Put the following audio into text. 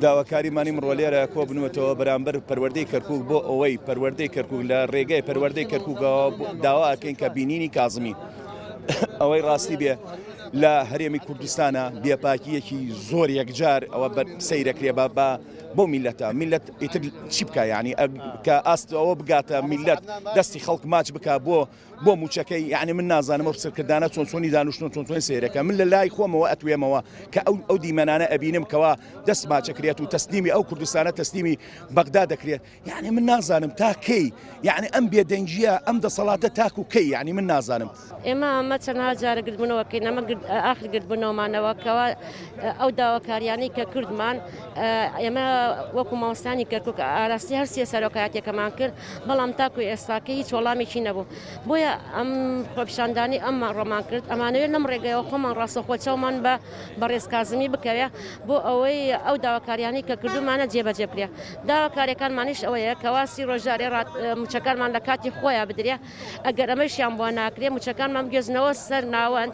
داواکاریمانی مڕۆ لێرە کۆبنوێتەوە بەرامبەر پەروەردەی کەرکووک بۆ ئەوەی پەروەردەی کەرکووک لە ڕێگەی پەروەردەی کەرکووکەوە داوا ئەکەین کە بینینی کازمی ئەوەی ڕاستی بێ لە هەرێمی کوردستانە بێپاکیەکی زۆر یەکجار ئەوە سەیرەکرێ بە بۆ میلەتە میلەت ئیتر چی بکە یعنی کە ئاست ئەوە بگاتە میلەت دەستی خەڵک ماچ بکە بۆ موچەکەی یعنی من نازانم ئەو سەرکردانە چۆنی دانوشتن چۆن سێرەکە من لە لای خۆمەوە ئەتوێمەوە کە ئەو دیمەنانە ئەبینم کەوا دەست ماچەکرێت و تەسلیمی ئەو کوردستانە تەسلیمی بەغدا دەکرێت یعنی من نازانم تا کەی یعنی ئەم بێدەنجیە ئەم دەسەڵاتە تاکو کەی یعنی من نازانم ئێمە ئەمە چەندها جارە گرتبوونەوەکەین ئەمە ئاخر گرتبوونەوەمانەوە کەوا ئەو داواکاریانەی کە کردمان ئێمە وەکو مامۆستانی کەرکووک ئاراستی هەر سێ سەرۆکایەتێکەمان کرد بەڵام تاکو ئێستاکە هیچ وەڵامێکی نەبوو بۆیە ئەم خۆپیشاندانی ئەممان ڕۆمان کرد ئەمانەوێت لەم ڕێگەیەوە خۆمان ڕاستەخۆچەومان بە ڕێزکازمی بکەوێ بۆ ئەوەی ئەو داواکاریانەی کە کردومانە جێبەجێ بکرێ داواکاریەکانمانیش ئەوەیە کەواسی ڕۆژارێ موچەکانمان لە کاتی خۆیان بدرێ ئەگەر ئەمەشیان بۆ ناکرێ موچەکانمان بگێزنەوە سەر ناوەند